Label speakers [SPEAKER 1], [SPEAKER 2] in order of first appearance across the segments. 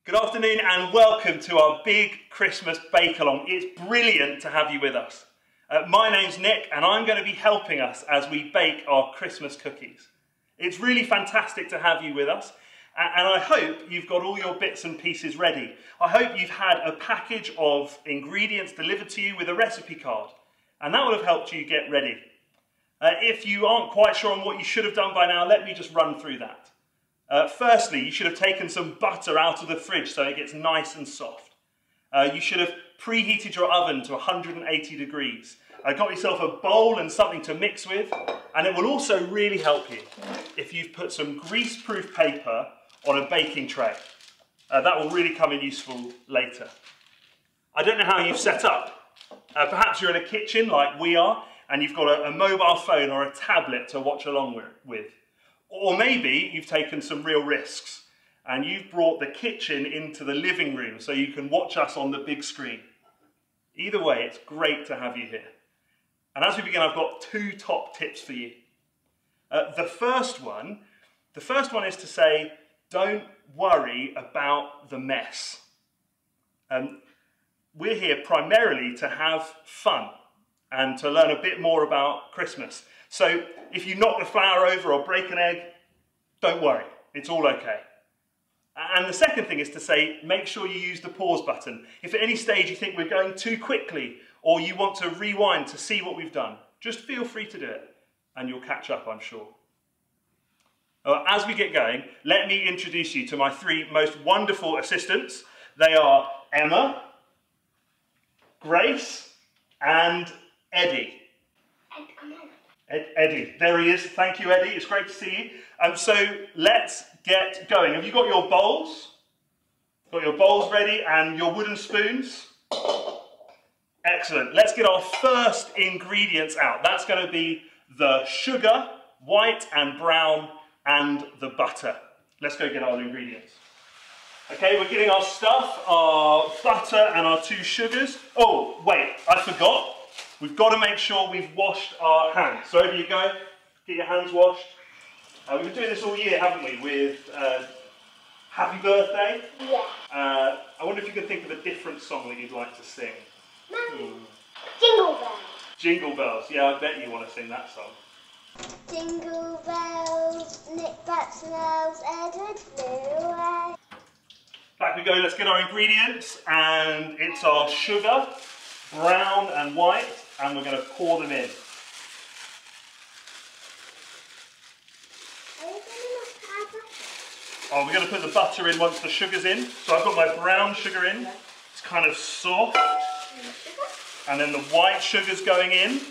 [SPEAKER 1] Good afternoon and welcome to our big Christmas bake-along. It's brilliant to have you with us. My name's Nick and I'm going to be helping us as we bake our Christmas cookies. It's really fantastic to have you with us and I hope you've got all your bits and pieces ready. I hope you've had a package of ingredients delivered to you with a recipe card and that will have helped you get ready. If you aren't quite sure on what you should have done by now, let me just run through that. Firstly, you should have taken some butter out of the fridge so it gets nice and soft. You should have preheated your oven to 180 degrees. Got yourself a bowl and something to mix with, and it will also really help you if you've put some grease-proof paper on a baking tray. That will really come in useful later. I don't know how you've set up. Perhaps you're in a kitchen like we are, and you've got a mobile phone or a tablet to watch along with. Or maybe you've taken some real risks and you've brought the kitchen into the living room so you can watch us on the big screen. Either way, it's great to have you here. And as we begin, I've got two top tips for you. The first one is to say, don't worry about the mess. We're here primarily to have fun and to learn a bit more about Christmas. So if you knock the flour over or break an egg, don't worry, it's all okay. And the second thing is to say, make sure you use the pause button. If at any stage you think we're going too quickly or you want to rewind to see what we've done, just feel free to do it and you'll catch up, I'm sure. As we get going, let me introduce you to my three most wonderful assistants. They are Emma, Grace, and Eddie. Eddie, there he is. Thank you, Eddie. It's great to see you. So let's get going. Have you got your bowls? Got your bowls ready and your wooden spoons? Excellent. Let's get our first ingredients out. That's going to be the sugar, white and brown, and the butter. Let's go get our ingredients. Okay, we're getting our stuff, our butter and our 2 sugars. Oh, wait, I forgot. We've got to make sure we've washed our hands. So over you go, get your hands washed. We've been doing this all year, haven't we, with Happy Birthday?
[SPEAKER 2] Yeah.
[SPEAKER 1] I wonder if you could think of a different song that you'd like to sing.
[SPEAKER 2] Jingle bells.
[SPEAKER 1] Jingle bells, yeah, I bet you want to sing that song.
[SPEAKER 2] Jingle bells, Nick Bat smells, Edward flew away.
[SPEAKER 1] Back we go, let's get our ingredients, and it's our sugar, brown and white, and we're going to pour them in. Oh, we're going to put the butter in once the sugar's in. So I've got my brown sugar in. It's kind of soft. And then the white sugar's going in.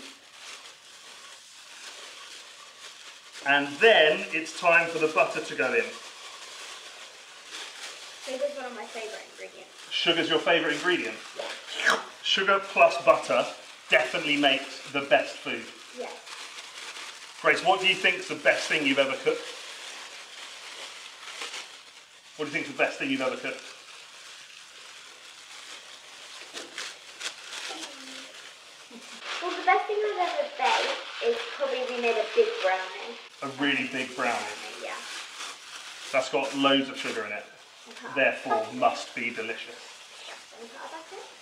[SPEAKER 1] And then it's time for the butter to go in.
[SPEAKER 2] Sugar's one of my favourite ingredients.
[SPEAKER 1] Sugar's your favourite ingredient? Yeah. Sugar plus butter definitely makes the best food.
[SPEAKER 2] Yes.
[SPEAKER 1] Grace, what do you think is the best thing you've ever cooked? What do you think is the best thing you've ever cooked?
[SPEAKER 2] Well, the best thing I've ever baked is probably we made a big brownie.
[SPEAKER 1] A really big brownie?
[SPEAKER 2] Yeah.
[SPEAKER 1] That's got loads of sugar in it. Therefore, must be delicious.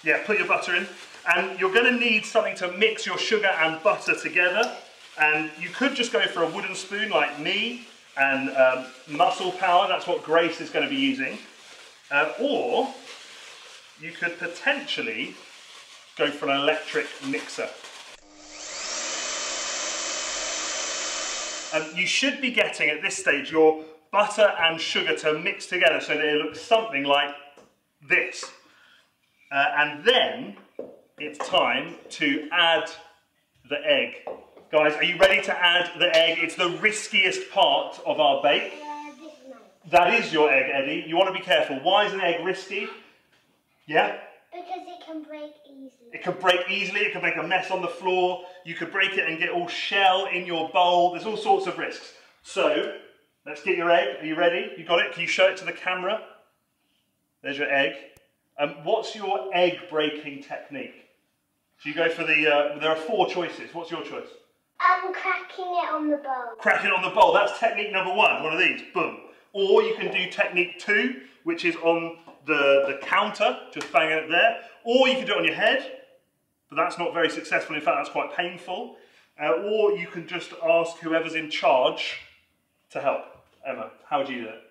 [SPEAKER 1] Yeah, put your butter in. And you're going to need something to mix your sugar and butter together. And you could just go for a wooden spoon like me and muscle power. That's what Grace is going to be using. Or you could potentially go for an electric mixer. You should be getting, at this stage, your butter and sugar to mix together so that it looks something like this. And then it's time to add the egg. Guys, are you ready to add the egg? It's the riskiest part of our bake. That is your egg, Eddie. You want to be careful. Why is an egg risky? Yeah?
[SPEAKER 2] Because it can break easily.
[SPEAKER 1] It can break easily. It can make a mess on the floor. You could break it and get all shell in your bowl. There's all sorts of risks. So, let's get your egg. Are you ready? You got it? Can you show it to the camera? There's your egg. What's your egg breaking technique? So you go for the, there are 4 choices. What's your choice?
[SPEAKER 2] Cracking it on the bowl.
[SPEAKER 1] Cracking it on the bowl. That's technique number 1. One of these. Boom. Or you can do technique 2, which is on the counter, just banging it there, or you can do it on your head, but that's not very successful. In fact, that's quite painful. Or you can just ask whoever's in charge to help. Emma, how would you do it?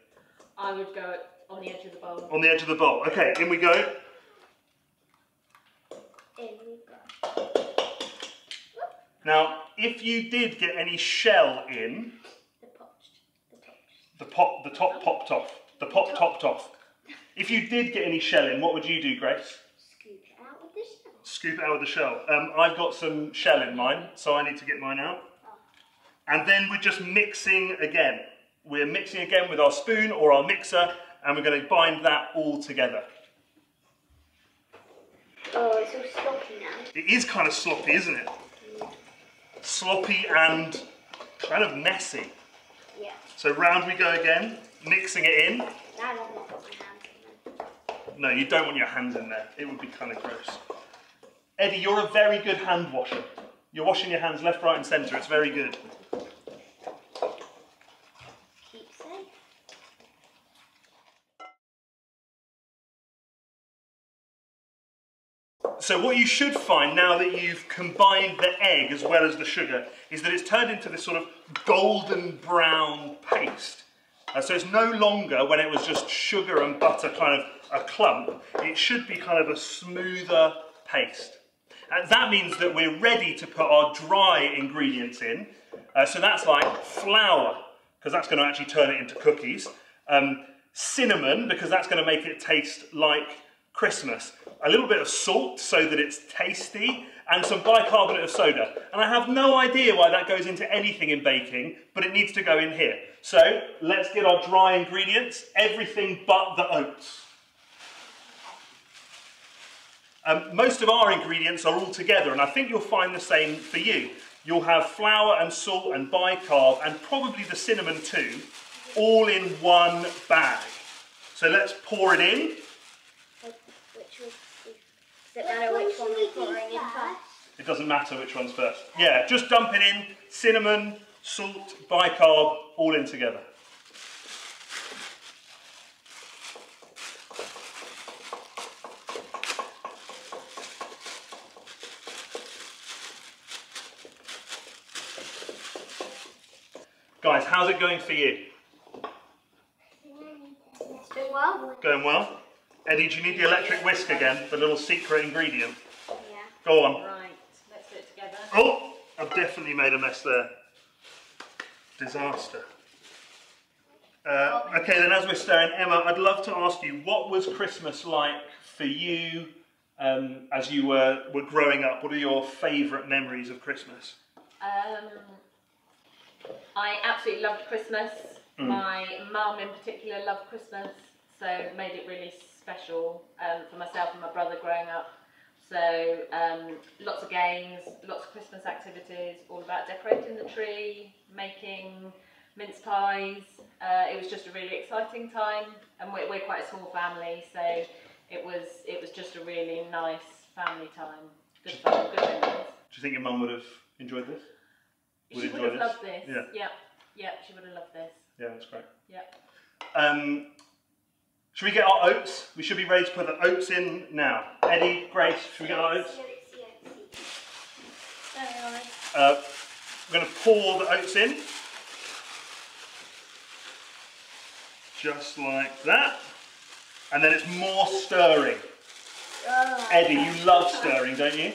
[SPEAKER 3] I would go on the edge of the bowl.
[SPEAKER 1] On the edge of the bowl. Okay, in we go.
[SPEAKER 2] In we go.
[SPEAKER 1] Now, if you did get any shell in, the top popped off. The pot topped off. If you did get any shell in, what would you do, Grace?
[SPEAKER 2] Scoop it out with the shell.
[SPEAKER 1] Scoop it out with the shell. I've got some shell in mine, so I need to get mine out. And then we're just mixing again. We're mixing again with our spoon or our mixer, and we're going to bind that all together.
[SPEAKER 2] Oh, it's all sloppy now.
[SPEAKER 1] It is kind of sloppy, isn't it? Sloppy and kind of messy.
[SPEAKER 2] Yeah.
[SPEAKER 1] So round we go again, mixing it in.
[SPEAKER 2] Now I've not got my hands in them.
[SPEAKER 1] No, you don't want your hands in there. It would be kind of gross. Eddie, you're a very good hand washer. You're washing your hands left, right and centre. It's very good.
[SPEAKER 2] Keep safe.
[SPEAKER 1] So what you should find now that you've combined the egg as well as the sugar is that it's turned into this sort of golden brown paste. So it's no longer, when it was just sugar and butter kind of a clump, it should be kind of a smoother paste. And that means that we're ready to put our dry ingredients in. So that's like flour, because that's going to actually turn it into cookies. Cinnamon, because that's going to make it taste like Christmas. A little bit of salt so that it's tasty, and some bicarbonate of soda. And I have no idea why that goes into anything in baking, but it needs to go in here. So let's get our dry ingredients, everything but the oats. Most of our ingredients are all together, and I think you'll find the same for you. You'll have flour and salt and bicarb, and probably the cinnamon too, all in one bag. So let's pour it in.
[SPEAKER 2] Does it matter which one we're pouring in first?
[SPEAKER 1] It doesn't matter which one's first. Yeah, just dump it in, cinnamon, salt, bicarb, all in together. Guys, how's it going for you?
[SPEAKER 2] Doing well?
[SPEAKER 1] Going well? Eddie, do you need the electric whisk again, the little secret ingredient?
[SPEAKER 2] Yeah.
[SPEAKER 1] Go on.
[SPEAKER 3] Right, let's do it together.
[SPEAKER 1] Oh, I've definitely made a mess there. Disaster. Okay, then as we're stirring, Emma, I'd love to ask you, what was Christmas like for you as you were growing up? What are your favourite memories of Christmas?
[SPEAKER 3] I absolutely loved Christmas. My mum in particular loved Christmas, so made it really special for myself and my brother growing up. So lots of games, lots of Christmas activities, all about decorating the tree, making mince pies. It was just a really exciting time, and we're quite a small family, so it was just a really nice family time. Good fun, good memories.
[SPEAKER 1] Do you think your mum would have enjoyed this?
[SPEAKER 3] She would have loved this.
[SPEAKER 1] Yeah.
[SPEAKER 3] Yeah, she would have loved this.
[SPEAKER 1] Yeah, that's great.
[SPEAKER 3] Yeah.
[SPEAKER 1] Should we get our oats? We should be ready to put the oats in now. Eddie, Grace, should we get our oats? We're going to pour the oats in. Just like that. And then it's more stirring. Eddie, you love stirring, don't you?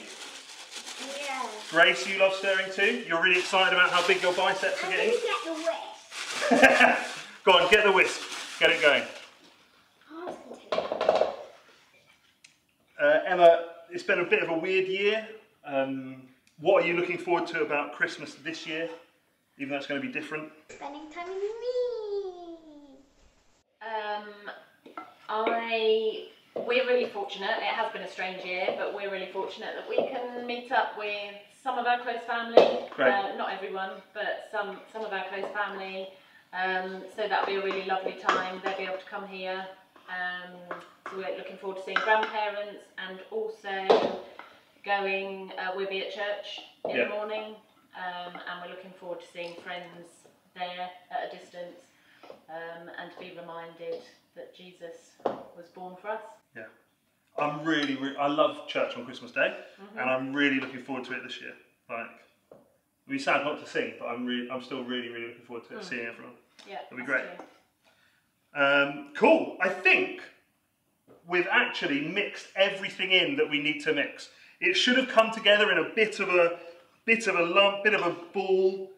[SPEAKER 2] Yeah.
[SPEAKER 1] Grace, you love stirring too? You're really excited about how big your biceps are getting?
[SPEAKER 2] Get the whisk.
[SPEAKER 1] Go on, get the whisk. Get it going. Emma, it's been a bit of a weird year. What are you looking forward to about Christmas this year, even though it's going to be different?
[SPEAKER 2] Spending time with me.
[SPEAKER 3] We're really fortunate. It has been a strange year, but we're really fortunate that we can meet up with some of our close family. Not everyone, but some of our close family. So that'll be a really lovely time. They'll be able to come here. So we're looking forward to seeing grandparents, and also going, we'll be at church in the morning, and we're looking forward to seeing friends there at a distance. and to be reminded that Jesus was born for us.
[SPEAKER 1] Yeah. I love church on Christmas Day, and I'm really looking forward to it this year. Like, it'd be sad not to sing, but I'm still really looking forward to seeing everyone.
[SPEAKER 3] Yeah,
[SPEAKER 1] it'll be great. Cool. I think we've actually mixed everything in that we need to mix. It should have come together in a bit of a lump, bit of a ball.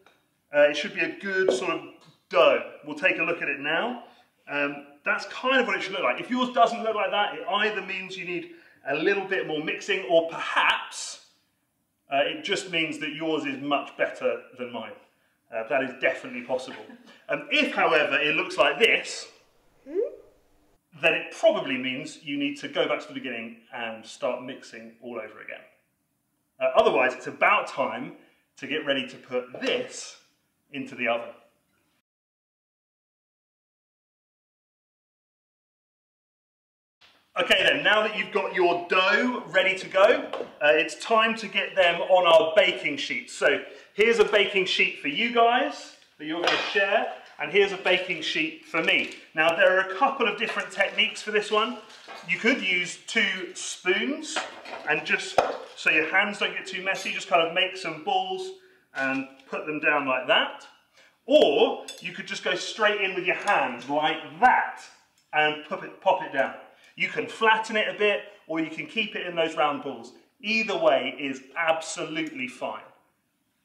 [SPEAKER 1] It should be a good sort of dough. We'll take a look at it now. That's kind of what it should look like. If yours doesn't look like that, it either means you need a little bit more mixing, or perhaps it just means that yours is much better than mine. That is definitely possible. If, however, it looks like this, then it probably means you need to go back to the beginning and start mixing all over again. Otherwise, it's about time to get ready to put this into the oven. Okay then, now that you've got your dough ready to go, it's time to get them on our baking sheet. So here's a baking sheet for you guys that you're going to share, and here's a baking sheet for me. Now there are a couple of different techniques for this one. You could use 2 spoons, and just so your hands don't get too messy, just kind of make some balls and put them down like that. Or you could just go straight in with your hands like that and pop it down. You can flatten it a bit, or you can keep it in those round balls. Either way is absolutely fine.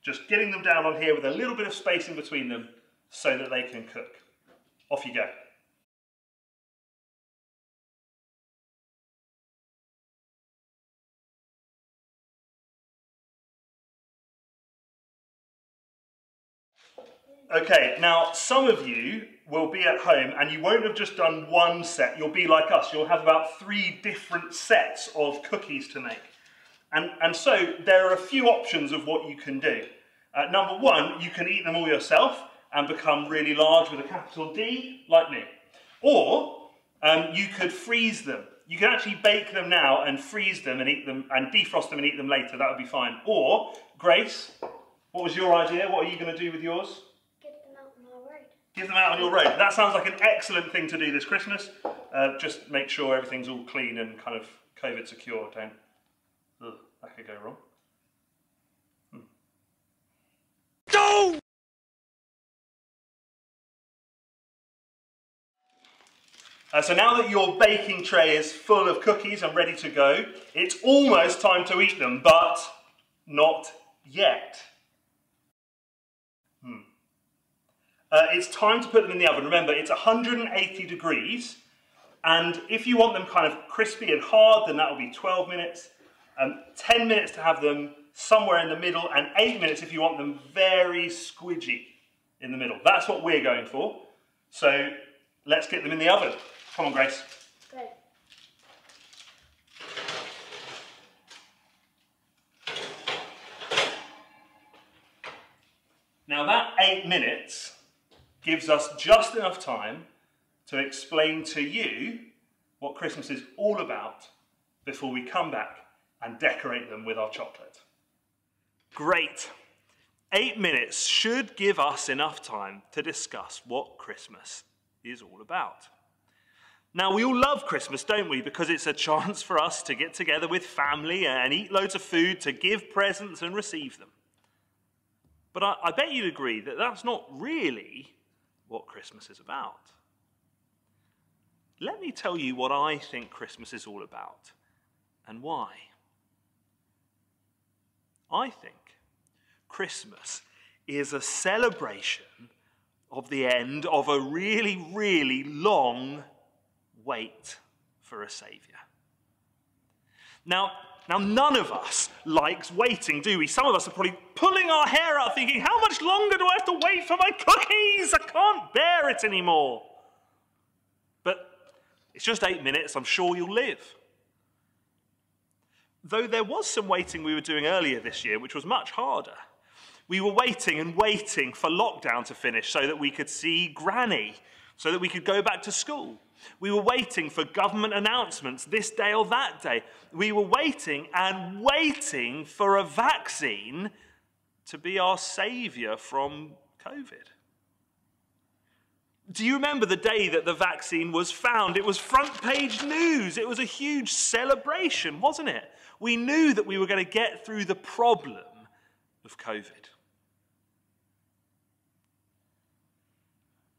[SPEAKER 1] Just getting them down on here with a little bit of space in between them so that they can cook. Off you go. Okay, now some of you will be at home and you won't have just done one set. You'll be like us. You'll have about 3 different sets of cookies to make. And so there are a few options of what you can do. Number 1, you can eat them all yourself and become really large with a capital D, like me. Or you could freeze them. You can actually bake them now and freeze them and eat them, and defrost them and eat them later. That would be fine. Or, Grace, what was your idea? What are you going to do with yours? Give them out on your road. That sounds like an excellent thing to do this Christmas. Just make sure everything's all clean and kind of COVID secure. That could go wrong. Go! So now that your baking tray is full of cookies and ready to go, it's almost time to eat them, but not yet. It's time to put them in the oven. Remember, it's 180 degrees, and if you want them kind of crispy and hard, then that will be 12 minutes, 10 minutes to have them somewhere in the middle, and 8 minutes if you want them very squidgy in the middle. That's what we're going for. So let's get them in the oven. Come on, Grace.
[SPEAKER 2] Good.
[SPEAKER 1] Now that 8 minutes gives us just enough time to explain to you what Christmas is all about before we come back and decorate them with our chocolate. Great. 8 minutes should give us enough time to discuss what Christmas is all about. Now, we all love Christmas, don't we? Because it's a chance for us to get together with family and eat loads of food, to give presents and receive them. But I bet you'd agree that that's not really what Christmas is about. Let me tell you what I think Christmas is all about and why. I think Christmas is a celebration of the end of a really long wait for a saviour. Now, none of us likes waiting, do we? Some of us are probably pulling our hair out thinking, how much longer do I have to wait for my cookies? I can't bear it anymore. But it's just 8 minutes, I'm sure you'll live. Though there was some waiting we were doing earlier this year, which was much harder. We were waiting and waiting for lockdown to finish so that we could see Granny, so that we could go back to school. We were waiting for government announcements this day or that day. We were waiting and waiting for a vaccine to be our saviour from COVID. Do you remember the day that the vaccine was found? It was front page news. It was a huge celebration, wasn't it? We knew that we were going to get through the problem of COVID.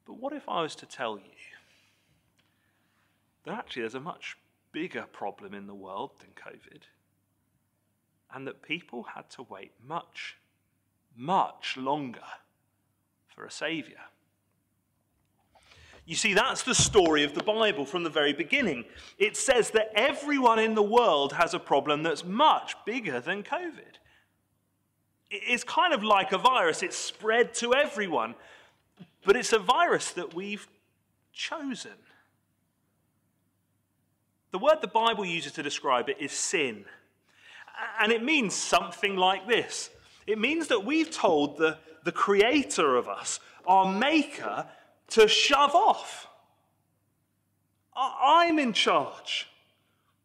[SPEAKER 1] But what if I was to tell you that actually there's a much bigger problem in the world than COVID, and that people had to wait much, much longer for a saviour? You see, that's the story of the Bible from the very beginning. It says that everyone in the world has a problem that's much bigger than COVID. It's kind of like a virus. It's spread to everyone. But it's a virus that we've chosen. The word the Bible uses to describe it is sin. And it means something like this. It means that we've told the creator of us, our maker, to shove off. I'm in charge.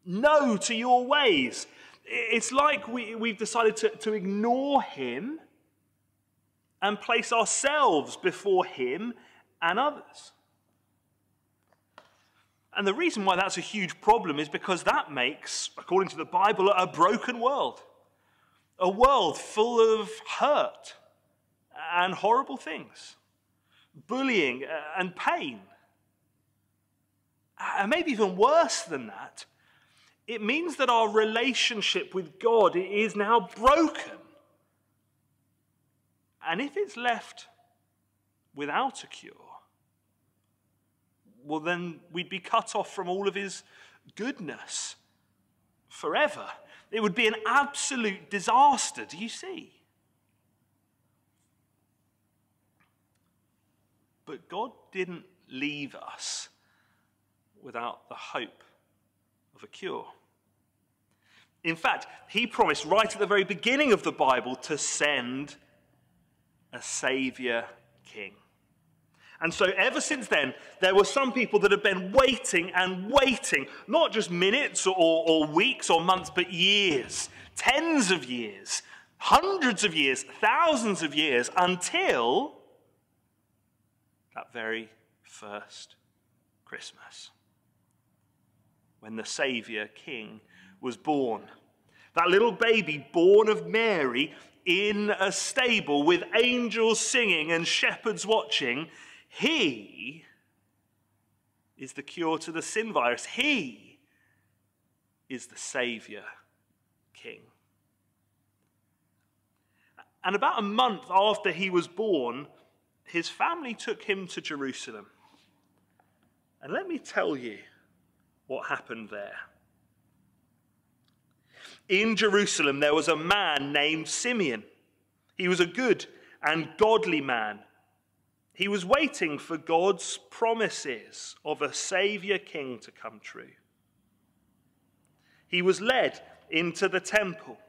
[SPEAKER 1] No to your ways. It's like we've decided to ignore him and place ourselves before him and others. And the reason why that's a huge problem is because that makes, according to the Bible, a broken world. A world full of hurt and horrible things. Bullying and pain. And maybe even worse than that, it means that our relationship with God is now broken. And if it's left without a cure, well, then we'd be cut off from all of his goodness forever. It would be an absolute disaster, do you see? But God didn't leave us without the hope of a cure. In fact, he promised right at the very beginning of the Bible to send a saviour king. And so ever since then, there were some people that have been waiting and waiting, not just minutes or weeks or months, but years, tens of years, hundreds of years, thousands of years, until that very first Christmas, when the Saviour King was born. That little baby born of Mary in a stable with angels singing and shepherds watching, he is the cure to the sin virus. He is the Saviour King. And about a month after he was born, his family took him to Jerusalem. And let me tell you what happened there. In Jerusalem, there was a man named Simeon. He was a good and godly man. He was waiting for God's promises of a Saviour King to come true. He was led into the temple.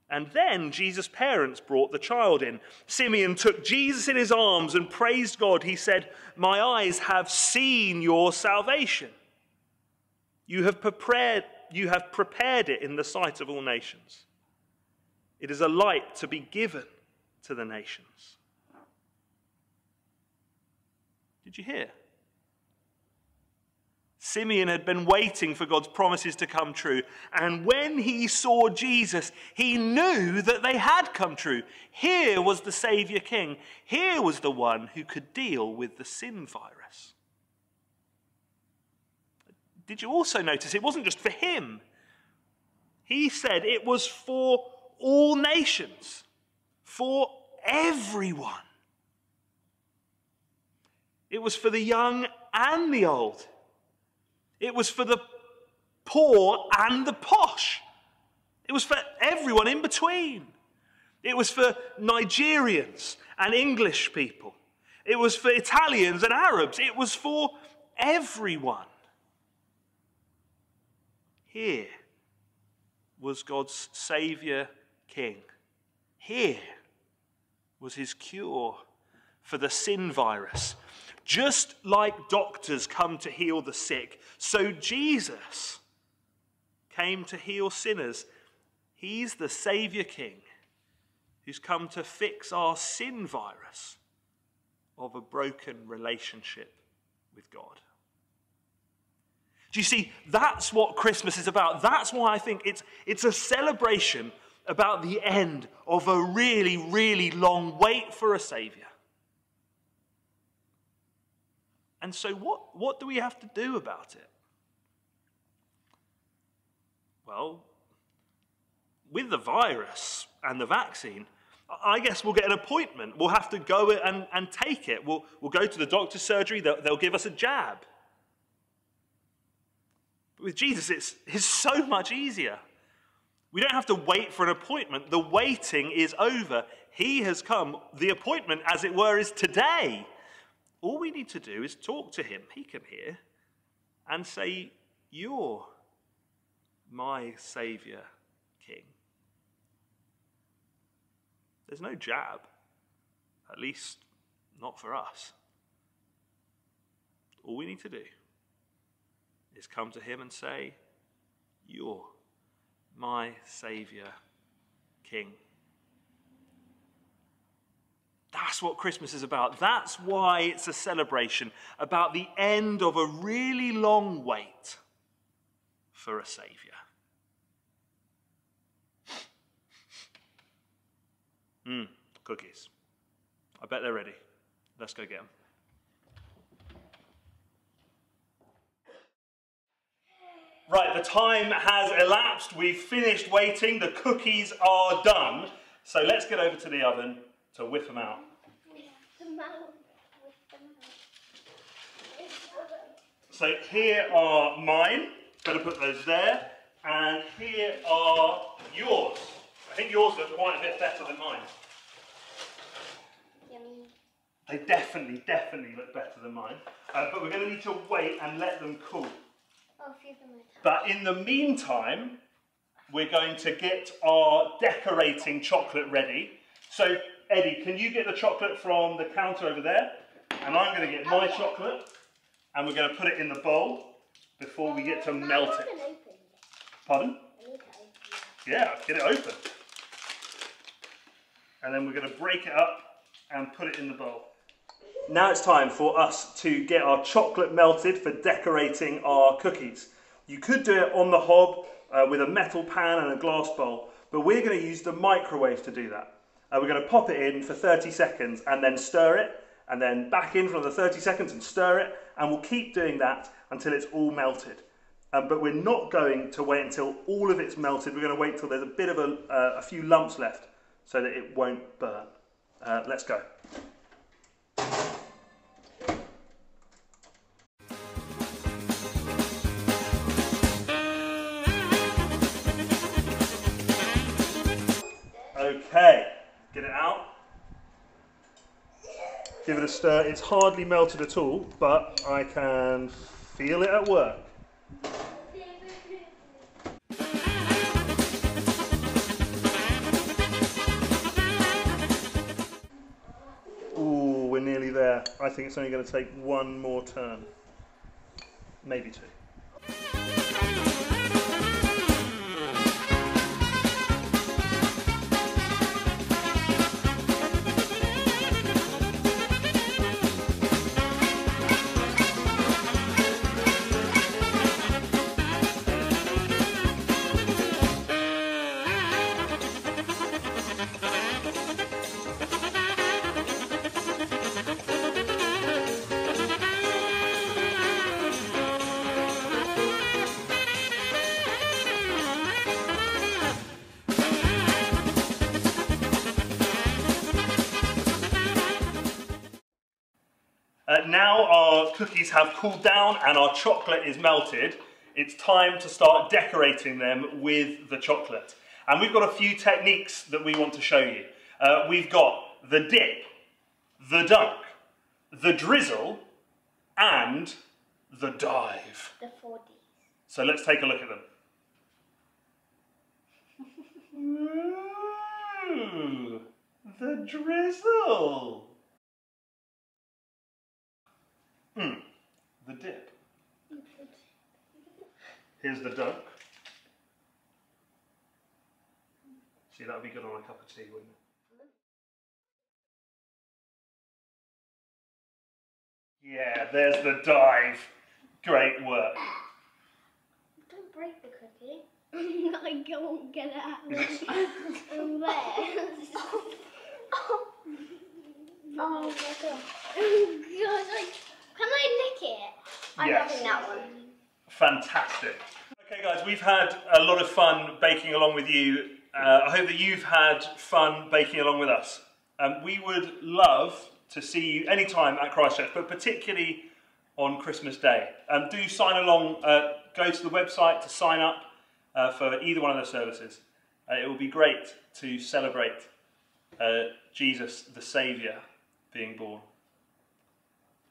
[SPEAKER 1] And then Jesus' parents brought the child in. Simeon took Jesus in his arms and praised God. He said, "My eyes have seen your salvation. You have prepared it in the sight of all nations. It is a light to be given to the nations." Did you hear? Simeon had been waiting for God's promises to come true. And when he saw Jesus, he knew that they had come true. Here was the Saviour King. Here was the one who could deal with the sin virus. Did you also notice it wasn't just for him? He said it was for all nations, for everyone. It was for the young and the old. It was for the poor and the posh. It was for everyone in between. It was for Nigerians and English people. It was for Italians and Arabs. It was for everyone. Here was God's Saviour King. Here was his cure for the sin virus. Just like doctors come to heal the sick, so Jesus came to heal sinners. He's the Saviour King who's come to fix our sin virus of a broken relationship with God. Do you see, that's what Christmas is about. That's why I think it's a celebration about the end of a really, really long wait for a Saviour. And so what do we have to do about it? Well, with the virus and the vaccine, I guess we'll get an appointment. We'll have to go and take it. We'll go to the doctor's surgery. They'll give us a jab. But with Jesus, it's so much easier. We don't have to wait for an appointment. The waiting is over. He has come. The appointment, as it were, is today. All we need to do is talk to him. He can hear. And say, "You're my Saviour, King." There's no jab, at least not for us. All we need to do is come to him and say, "You're my Saviour, King." That's what Christmas is about. That's why it's a celebration about the end of a really long wait for a Saviour. Cookies. I bet they're ready. Let's go get them. Right, the time has elapsed. We've finished waiting. The cookies are done. So let's get over to the oven to whip them out. So here are mine. Better put those there. And here are yours. I think yours look quite a bit better than mine.
[SPEAKER 2] Yummy.
[SPEAKER 1] They definitely look better than mine. But we're going to need to wait and let them cool.
[SPEAKER 2] Oh, a few of them are tough.
[SPEAKER 1] But in the meantime, we're going to get our decorating chocolate ready. So, Eddie, can you get the chocolate from the counter over there? And I'm going to get my chocolate, and we're going to put it in the bowl before we get to melt it. Pardon?
[SPEAKER 2] I need to open it.
[SPEAKER 1] Yeah, get it open. And then we're going to break it up and put it in the bowl. Now it's time for us to get our chocolate melted for decorating our cookies. You could do it on the hob with a metal pan and a glass bowl, but we're going to use the microwave to do that. We're going to pop it in for 30 seconds and then stir it, and then back in for another 30 seconds and stir it, and we'll keep doing that until it's all melted. But we're not going to wait until all of it's melted. We're going to wait till there's a bit of a few lumps left so that it won't burn. Let's go. Okay, get it out. Give it a stir. It's hardly melted at all, but I can feel it at work. Ooh, we're nearly there. I think it's only going to take one more turn. Maybe two. Now our cookies have cooled down and our chocolate is melted, it's time to start decorating them with the chocolate. And we've got a few techniques that we want to show you. We've got the dip, the dunk, the drizzle, and the dive.
[SPEAKER 2] The 4Ds.
[SPEAKER 1] So let's take a look at them. Ooh, the drizzle. The dip. Here's the dunk. See, that would be good on a cup of tea, wouldn't it? Yeah, there's the dive. Great work.
[SPEAKER 2] Don't break the cookie. I won't get it out. Over there. Oh my god. Oh god, can I lick it? I'm
[SPEAKER 1] Yes.
[SPEAKER 2] loving that one.
[SPEAKER 1] Fantastic. Okay guys, we've had a lot of fun baking along with you. I hope that you've had fun baking along with us. We would love to see you anytime at Christchurch, but particularly on Christmas Day. Do sign along, go to the website to sign up for either one of those services. It will be great to celebrate Jesus, the Saviour, being born.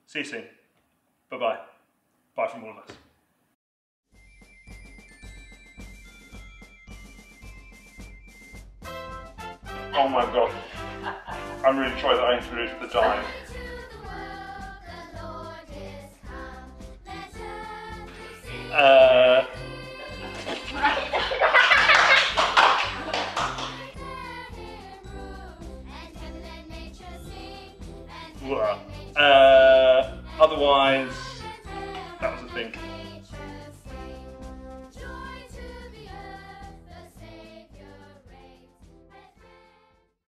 [SPEAKER 1] See you soon. Bye-bye. Bye from all of us. Oh my god. I'm really sorry that I introduced the dive. Otherwise, that was the thing.